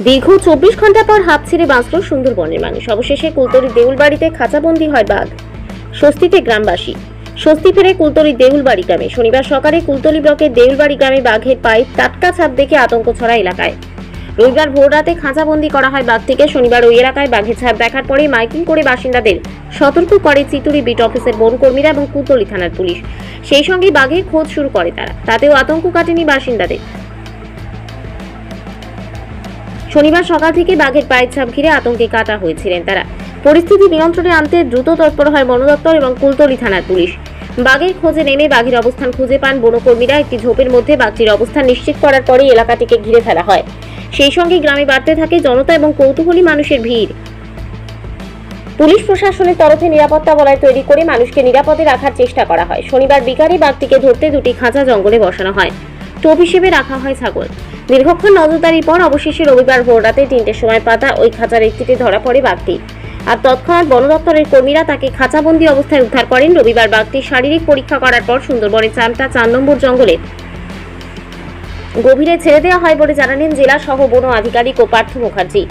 দীর্ঘ 24 ঘন্টা পর হাঁপ ছেড়ে বাঁচল সুন্দরবনের মানুষ। অবশেষে কুলতলির দেউলবাড়িতে খাঁচাবন্দি হয় বাঘ। স্বস্তিতে গ্রামবাসী। স্বস্তি ফেরে কুলতলির দেউলবাড়ি গ্রামে। শনিবার সকালে কুলতলি ব্লকের দেউলবাড়ি গ্রামে বাঘের পায়ে টাটকা ছাপ দেখে আতঙ্ক ছড়া এলাকায়। রবিবার ভোররাতে খাঁচাবন্দি করা হয় বাঘটিকে। শনিবার ওই এলাকায় বাঘের ছাপ দেখার পরে মাইকিং করে বাসিন্দাদের সতর্ক করে চিতুরি বিট অফিসের বনকর্মীরা এবং কুলতলি থানার পুলিশ। সেই সঙ্গে বাঘের খোঁজ শুরু করে তারা। তাতেও আতঙ্ক কাটেনি বাসিন্দাদের। শনিবার সকাল থেকে বাঘের পায়ের ছাপ ঘিরে আতঙ্কে কাটা হয়েছিলেন তারা। পরিস্থিতি নিয়ন্ত্রণে আনতে দ্রুত তৎপর হয় বন দপ্তর এবং কুলতলি থানার পুলিশ। বাঘের খোঁজে নেমে বাঘের অবস্থান খুঁজে পান বনকর্মীরা। একটি ঝোপের মধ্যে বাঘটির অবস্থান নিশ্চিত করার পরে এলাকাটিকে ঘিরে ফেলা হয়। সেই সঙ্গে গ্রামে বাড়তে থাকে জনতা এবং কৌতূহলী মানুষের ভিড়। পুলিশ প্রশাসনের তরফে নিরাপত্তা বলয় তৈরি করে মানুষকে নিরাপদে রাখার চেষ্টা করা হয়। শনিবার বিকালে বাঘটিকে ধরতে দুটি খাঁচা জঙ্গলে বসানো হয়। টোপ হিসেবে রাখা হয় ছাগল। দীর্ঘক্ষণ নজরদারির পর অবশেষে রবিবার ভোররাতে ৩টের সময় পাতা ওই খাঁচার একটিতে ধরা পড়ে বাঘটি। আর তৎক্ষণাৎ বন দপ্তরের কর্মীরা তাকে খাঁচাবন্দি অবস্থায় উদ্ধার করেন। রবিবার বাঘটির শারীরিক পরীক্ষা করার পর সুন্দরবনের চামটা ৪ নম্বর জঙ্গলে গভীরে ছেড়ে দেওয়া হয় বলে জানালেন জেলা সহ বন আধিকারিক ও পার্থ মুখার্জি।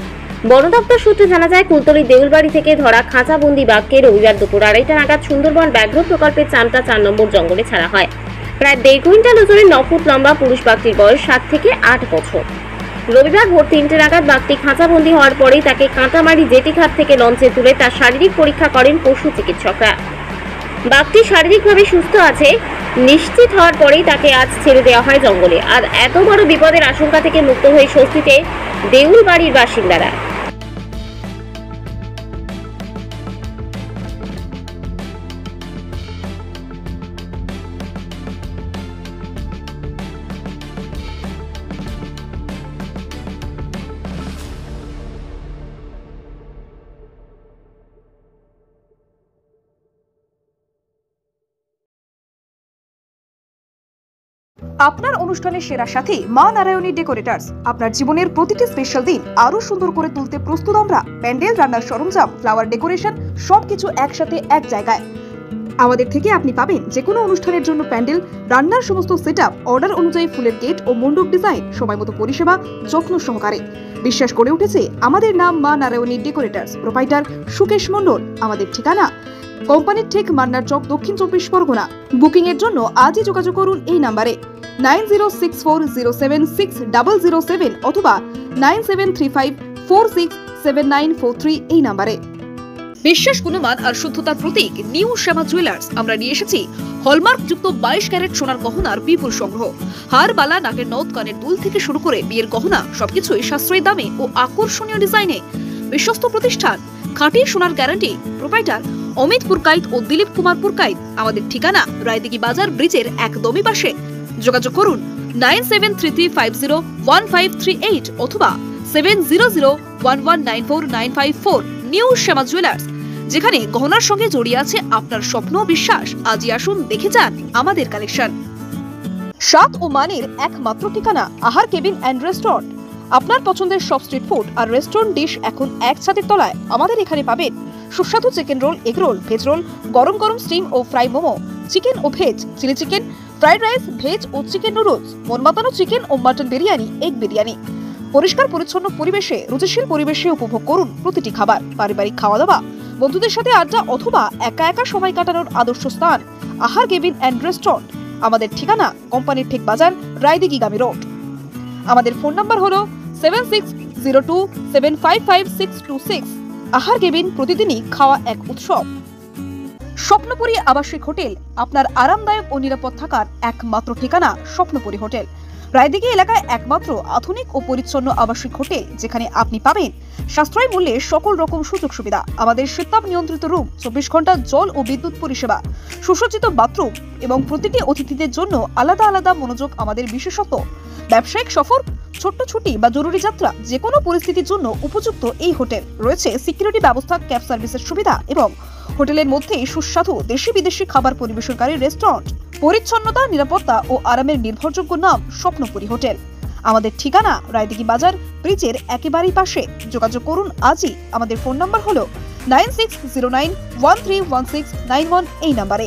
বন দপ্তর সূত্রে জানা যায়, কুলতলির দেউলবাড়ি থেকে ধরা খাঁচাবন্দি বাঘকে রবিবার দুপুর ২:৩০ নাগাদ সুন্দরবন ব্যাঘ্র প্রকল্পের চামটা ৪ নম্বর জঙ্গলে ছাড়া হয়। প্রায় ১.৫ কুইন্টাল ওজনের ৯ ফুট লম্বা পুরুষ বাঘটির বয়স ৭ থেকে ৮ বছর। রবিবার ভোর ৩টে নাগাদ বাঘটি খাঁচাবন্দি হওয়ার পরেই তাকে কাঁটামারি জেটিঘাট থেকে লঞ্চে তুলে তার শারীরিক পরীক্ষা করেন পশু চিকিৎসকরা। বাঘটি শারীরিকভাবে সুস্থ আছে নিশ্চিত হওয়ার পরেই তাকে আজ ছেড়ে দেওয়া হয় জঙ্গলে। আর এত বড় বিপদের আশঙ্কা থেকে মুক্ত হয়ে স্বস্তিতে দেউলবাড়ির বাসিন্দারা। আপনার অনুষ্ঠানের সেরা সাথী মা নারায়ণী ডেকোরেটার্স। আপনার জীবনের প্রতিটি স্পেশাল দিন আরো সুন্দর করে তুলতে প্রস্তুত আমরা। প্যান্ডেল, রান্নার সরঞ্জাম, ফ্লাওয়ার ডেকোরেশন সবকিছু একসাথে এক জায়গায়। আমাদের থেকে আপনি পাবেন যে কোনো অনুষ্ঠানের জন্য প্যান্ডেল, রান্নার সমস্ত সেটআপ, অর্ডার অনুযায়ী ফুলের গেট ও মণ্ডপ ডিজাইন, সময়মতো পরিষেবা, যত্ন সহকারে। বিশ্বাস করে উঠেছে আমাদের নাম মা নারায়ণী ডেকোরেটার্স। প্রোপাইটার সুকেশ মণ্ডল। আমাদের ঠিকানা কোম্পানির ঠিক মান্নার চক, দক্ষিণ ২৪ পরগনা। বুকিং এর জন্য আজই যোগাযোগ করুন এই নাম্বারে 9064076007 অথবা 9735467943 এই নাম্বারে। বিশ্বাস, গুণমান আর শুদ্ধতার প্রতীক নিউ শ্যামা জুয়েলার্স। আমরা নিয়ে এসেছি হলমার্ক যুক্ত 22 ক্যারেট সোনার গহনার বিপুল সংগ্রহ। হার, বালা, নাকের নথ, কানের দুল থেকে শুরু করে বিয়ের গহনা সবকিছুই সাশ্রয়ী দামে ও আকর্ষণীয় ডিজাইনে। বিশ্বস্ত প্রতিষ্ঠান, খাঁটি সোনার গ্যারান্টি। প্রোপাইটার অমিত পুরকাইত ও দিলীপ কুমার পুরকাইত। আমাদের ঠিকানা রায়দিঘি বাজার ব্রিজের একদমই পাশে। যোগাযোগ করুন 9733501538 অথবা 7001194954। নিউ শ্যামা জুয়েলার্স, যেখানে গহনার সঙ্গে জড়িয়ে আছে আপনার স্বপ্ন ও বিশ্বাস। আজই আসুন, দেখে যান আমাদের কালেকশন। স্বাদ ও মানের একমাত্র ঠিকানা আহার কেবিন অ্যান্ড রেস্টুরেন্ট। আপনার পছন্দের সব স্ট্রিট ফুড আর রেস্টুরেন্ট ডিশ এখন এক ছাদের তলায়। আমাদের এখানে পাবেন সুস্বাদু chicken roll, egg roll, veg roll, গরম গরম স্টিম ও ফ্রাই মোমো, চিকেন ও veg, chilli chicken, fried rice, veg ও চিকেন নুডলস, মন মাতানো চিকেন ও মাটন বিরিয়ানি, এগ বিরিয়ানি। পরিষ্কার পরিচ্ছন্ন পরিবেশে, রুচিশীল পরিবেশে উপভোগ করুন প্রতিটি খাবার। পারিবারিক খাওয়া দাওয়া, বন্ধুদের সাথে আড্ডা অথবা একা একা সময় কাটানোর আদর্শ স্থান আহার কেবিন অ্যান্ড রেস্টুরেন্ট। আমাদের ঠিকানা কোম্পানির ঠিক বাজার, রায়দিঘি গামী রোড। আমাদের ফোন নাম্বার হলো 7602755626। আহার কেবিন, প্রতিদিনই খাওয়া এক উৎসব। স্বপ্নপুরী আবাসিক হোটেল, আপনার আরামদায়ক ও নিরাপদ থাকার একমাত্র ঠিকানা স্বপ্নপুরী হোটেল। রায়দিঘি এলাকায় একমাত্র আধুনিক ও পরিচ্ছন্ন আবাসিক হোটেল, যেখানে আপনি পাবেন সাশ্রয়ী মূল্যে সকল রকম সুযোগ সুবিধা। আমাদের শীতাপ নিয়ন্ত্রিত রুম, 24 ঘন্টা জল ও বিদ্যুৎ পরিষেবা, সুসজ্জিত বাথরুম এবং প্রতিটি অতিথিদের জন্য আলাদা আলাদা মনোযোগ আমাদের বিশেষত্ব। ব্যবসায়িক সফর, ছোট্ট ছুটি বা জরুরি যাত্রা, যে কোনো পরিস্থিতির জন্য উপযুক্ত এই হোটেল। রয়েছে সিকিউরিটি ব্যবস্থা, ক্যাব সার্ভিসের সুবিধা এবং হোটেলের মধ্যেই সুস্বাদু দেশি বিদেশি খাবার পরিবেশনকারী রেস্টুরেন্ট। পরিচ্ছন্নতা, নিরাপত্তা ও আরামের নির্ভরযোগ্য নাম স্বপ্নপুরী হোটেল। আমাদের ঠিকানা রায়দিঘি বাজার ব্রিজের একেবারেই পাশে। যোগাযোগ করুন আজই। আমাদের ফোন নাম্বার হলো 9609131691 এই নাম্বারে।